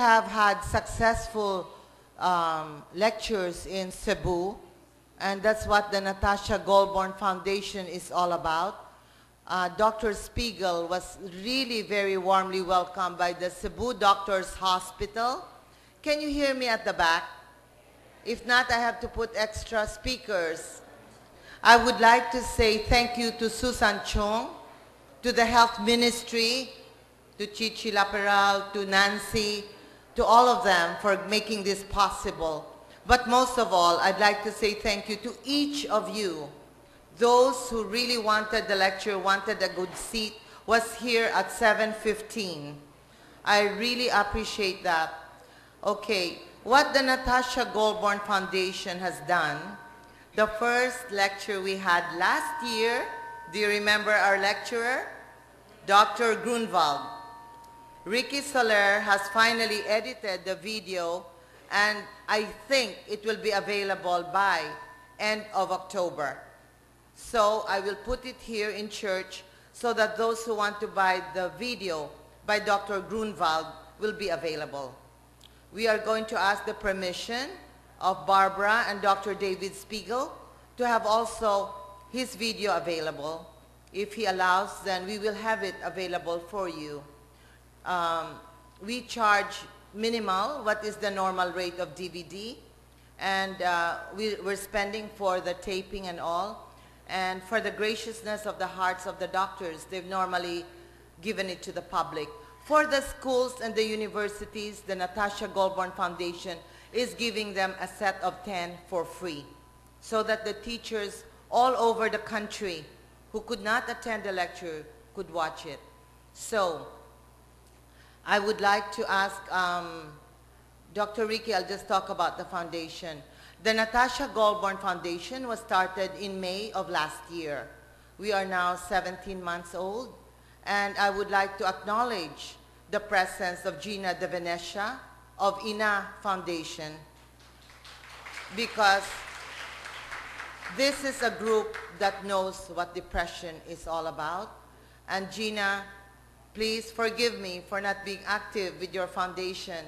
have had successful lectures in Cebu, and that's what the Natasha Goulbourn Foundation is all about. Dr. Spiegel was really very warmly welcomed by the Cebu Doctors Hospital. Can you hear me at the back? If not, I have to put extra speakers. I would like to say thank you to Susan Chung, to the Health Ministry, to Chichi Laperal, to Nancy, to all of them for making this possible. But most of all, I'd like to say thank you to each of you. Those who really wanted the lecture, wanted a good seat, was here at 7:15. I really appreciate that. Okay, what the Natasha Goulbourn Foundation has done, the first lecture we had last year, do you remember our lecturer? Dr. Grunwald. Ricky Soler has finally edited the video, and I think it will be available by end of October. So I will put it here in church so that those who want to buy the video by Dr. Grunwald will be available. We are going to ask the permission of Barbara and Dr. David Spiegel to have also his video available. If he allows, then we will have it available for you. We charge minimal, what is the normal rate of DVD, and we're spending for the taping and all, and for the graciousness of the hearts of the doctors, they've normally given it to the public. For the schools and the universities, the Natasha Goulbourn Foundation is giving them a set of 10 for free, so that the teachers all over the country who could not attend the lecture could watch it. So I would like to ask Dr. Ricky, I'll just talk about the foundation. The Natasha Goulbourn Foundation was started in May of last year. We are now 17 months old, and I would like to acknowledge the presence of Gina De Venecia of INA Foundation, because this is a group that knows what depression is all about. And Gina, please forgive me for not being active with your foundation,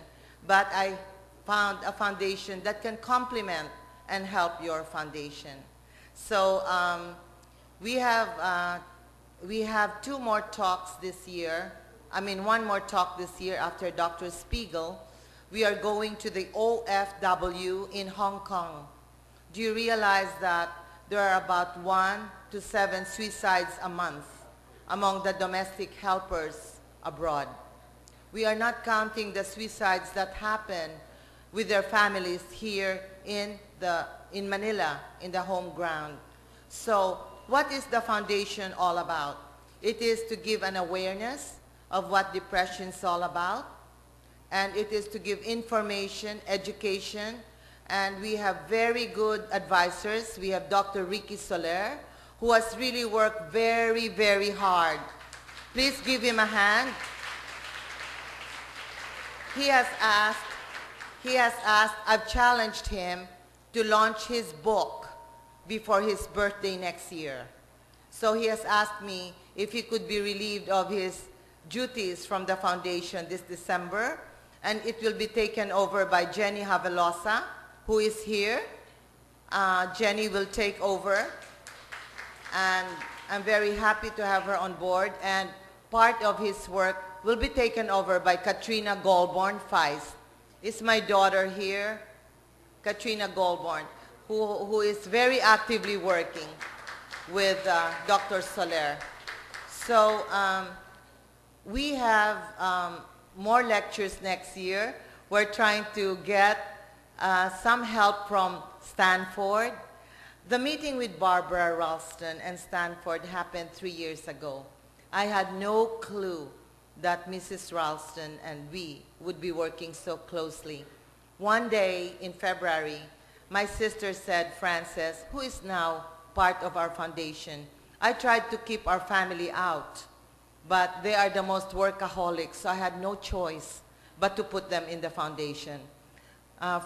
but I found a foundation that can complement and help your foundation. So we have 2 more talks this year. I mean, 1 more talk this year after Dr. Spiegel. We are going to the OFW in Hong Kong. Do you realize that there are about 1 to 7 suicides a month among the domestic helpers abroad? We are not counting the suicides that happen with their families here in Manila, in the home ground. So what is the foundation all about? It is to give an awareness of what depression is all about, and it is to give information, education, and we have very good advisors. We have Dr. Ricky Soler, who has really worked very, very hard. Please give him a hand. He has asked, I've challenged him to launch his book before his birthday next year. So he has asked me if he could be relieved of his duties from the foundation this December, and it will be taken over by Jenny Havelosa, who is here. Jenny will take over, and I'm very happy to have her on board, and part of his work will be taken over by Katrina Goulbourn Feist. It's my daughter here, Katrina Goulbourn, who is very actively working with Dr. Soler. So we have more lectures next year. We're trying to get some help from Stanford. The meeting with Barbara Ralston and Stanford happened 3 years ago. I had no clue that Mrs. Ralston and we would be working so closely. One day in February, my sister said, Frances, who is now part of our foundation, I tried to keep our family out, but they are the most workaholics, so I had no choice but to put them in the foundation.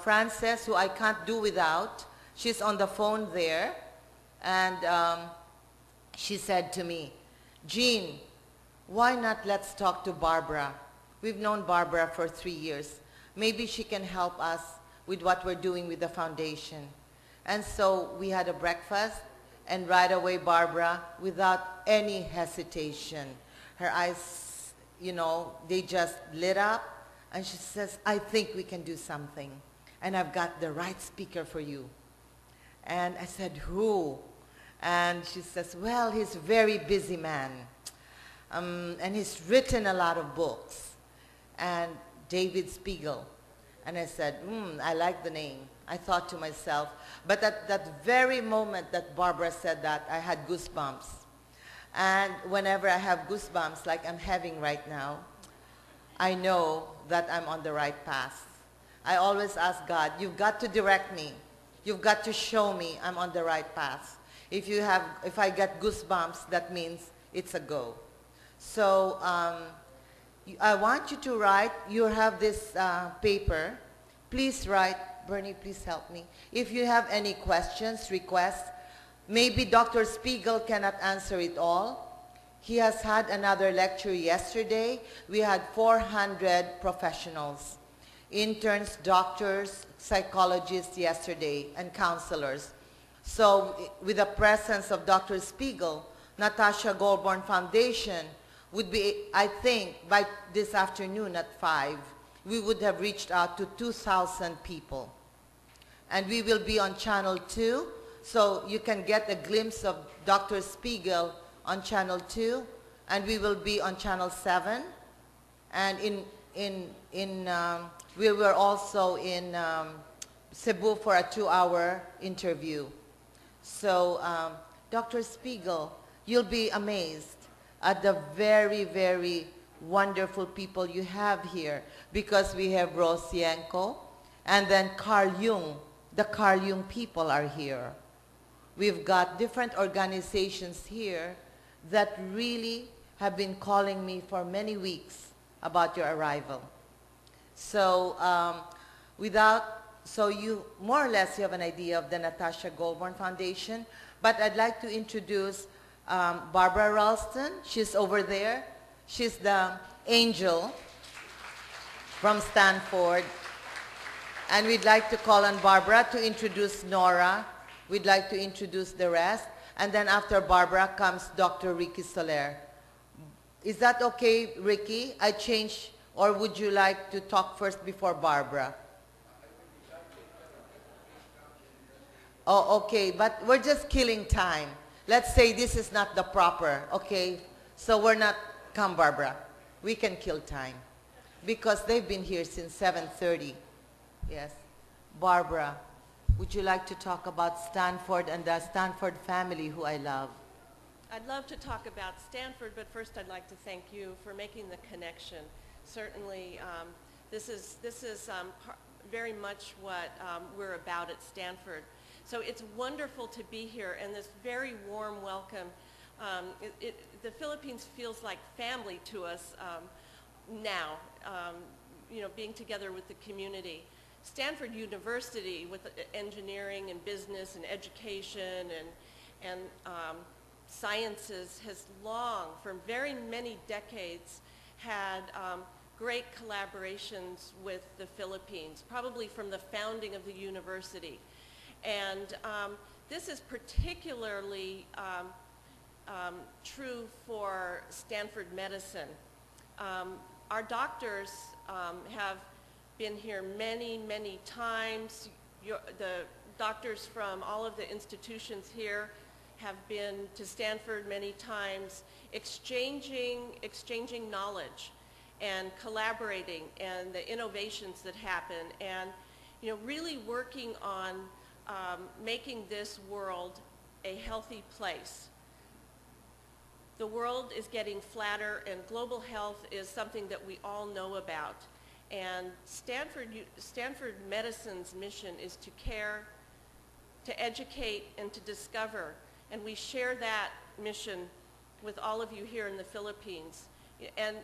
Frances, who I can't do without, she's on the phone there, and she said to me, Jean, why not let's talk to Barbara? We've known Barbara for 3 years. maybe she can help us with what we're doing with the foundation. And so we had a breakfast, and right away Barbara, without any hesitation, her eyes, you know, they just lit up, and she says, I think we can do something, and I've got the right speaker for you. And I said, who? And she says, well, he's a very busy man, and he's written a lot of books, and David Spiegel. And I said, I like the name. I thought to myself, but at that very moment that Barbara said that, I had goosebumps. And whenever I have goosebumps, like I'm having right now, I know that I'm on the right path. I always ask God, you've got to direct me. You've got to show me I'm on the right path. If I get goosebumps, that means it's a go. So I want you to write. You have this paper. Please write. Bernie, please help me. If you have any questions, requests, maybe Dr. Spiegel cannot answer it all. He has had another lecture yesterday. We had 400 professionals, interns, doctors, psychologists yesterday, and counselors. So with the presence of Dr. Spiegel, Natasha Goulbourn Foundation would be, I think, by this afternoon at 5, we would have reached out to 2,000 people. And we will be on Channel 2, so you can get a glimpse of Dr. Spiegel on Channel 2, and we will be on Channel 7. And we were also in Cebu for a 2-hour interview. So, Dr. Spiegel, you'll be amazed at the very, very wonderful people you have here, because we have Rosienko, and then Carl Jung. The Carl Jung people are here. We've got different organizations here that really have been calling me for many weeks about your arrival. So so you more or less you have an idea of the Natasha Goulbourn Foundation, but I'd like to introduce Barbara Ralston. She's over there. She's the angel from Stanford. And we'd like to call on Barbara to introduce Nora. We'd like to introduce the rest. And then after Barbara comes Dr. Ricky Soler. Is that okay, Ricky? I change, or would you like to talk first before Barbara? Oh, okay, but we're just killing time. Let's say this is not the proper, okay? So we're not, come Barbara, we can kill time. Because they've been here since 7:30. Yes. Barbara, would you like to talk about Stanford and the Stanford family who I love? I'd love to talk about Stanford, but first I'd like to thank you for making the connection. Certainly, this is very much what we're about at Stanford. So it's wonderful to be here, and this very warm welcome. The Philippines feels like family to us now, you know, being together with the community. Stanford University, with engineering and business and education and sciences, has long, for very many decades, had great collaborations with the Philippines, probably from the founding of the university. And this is particularly true for Stanford medicine. Our doctors have been here many, many times. The doctors from all of the institutions here have been to Stanford many times, exchanging knowledge and collaborating, and the innovations that happen, and you know, really working on making this world a healthy place. The world is getting flatter, and global health is something that we all know about. And Stanford Medicine's mission is to care, to educate, and to discover. And we share that mission with all of you here in the Philippines. And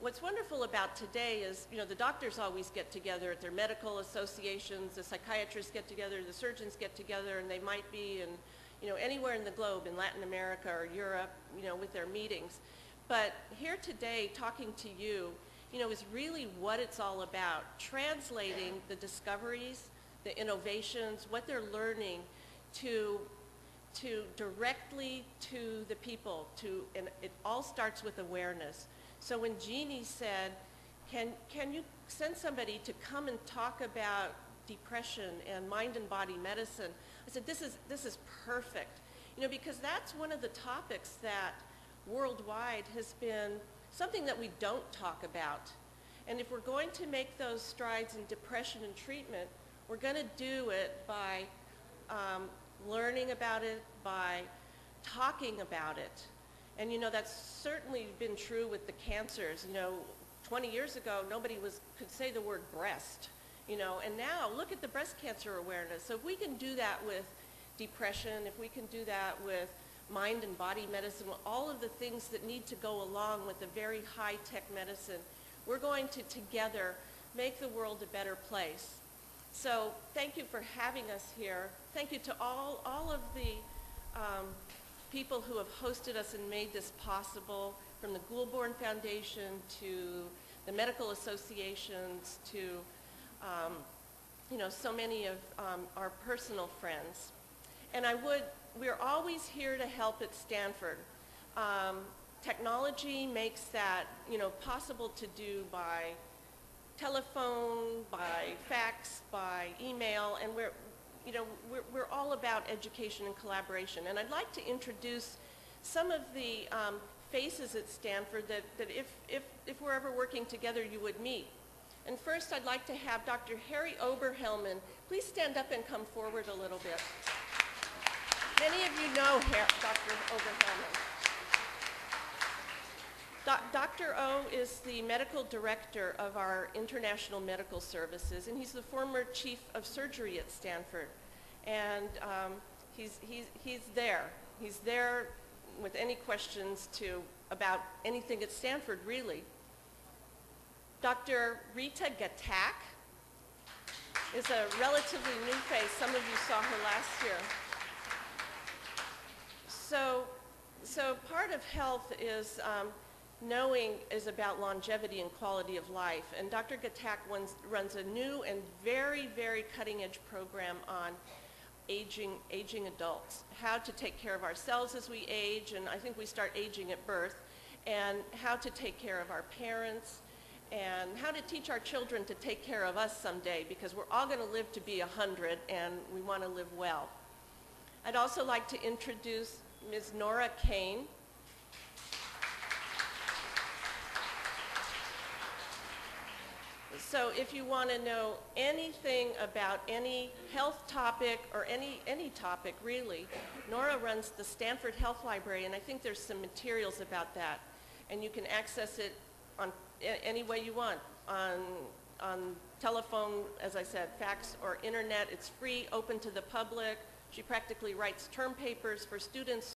what's wonderful about today is, you know, the doctors always get together at their medical associations, the psychiatrists get together, the surgeons get together, and they might be in, you know, anywhere in the globe, in Latin America or Europe, you know, with their meetings. But here today, talking to you, is really what it's all about, translating the discoveries, the innovations, what they're learning to directly to the people, and it all starts with awareness. So when Jeannie said, can you send somebody to come and talk about depression and mind and body medicine, I said, this is perfect. Because that's one of the topics that worldwide has been something that we don't talk about. And if we're going to make those strides in depression and treatment, we're going to do it by learning about it, by talking about it. And that's certainly been true with the cancers. 20 years ago, nobody could say the word breast, and now look at the breast cancer awareness. So if we can do that with depression, if we can do that with mind and body medicine, all of the things that need to go along with the very high-tech medicine, we're going to together make the world a better place. So thank you for having us here. Thank you to all of the people who have hosted us and made this possible, from the Goulbourn Foundation to the medical associations to so many of our personal friends. And we're always here to help at Stanford. Technology makes that possible to do by telephone, by fax, by email, and we're all about education and collaboration. And I'd like to introduce some of the faces at Stanford that if we're ever working together, you would meet. And first, I'd like to have Dr. Harry Oberhelman. Please stand up and come forward a little bit. Many of you know Dr. Oberhelman. Dr. O is the medical director of our International Medical Services, and he's the former chief of surgery at Stanford. And he's there. He's there with any questions about anything at Stanford, really. Dr. Rita Gatak is a relatively new face. Some of you saw her last year. So part of health is knowing is about longevity and quality of life. And Dr. Gatak runs a new and very, very cutting-edge program on aging adults, how to take care of ourselves as we age, and I think we start aging at birth, and how to take care of our parents, and how to teach our children to take care of us someday, because we're all going to live to be 100, and we want to live well. I'd also like to introduce Ms. Nora Kane. So if you want to know anything about any health topic or any topic really, Nora runs the Stanford Health Library, and I think there's some materials about that. And you can access it on any way you want, on telephone, as I said, fax, or internet. It's free, open to the public. She practically writes term papers for students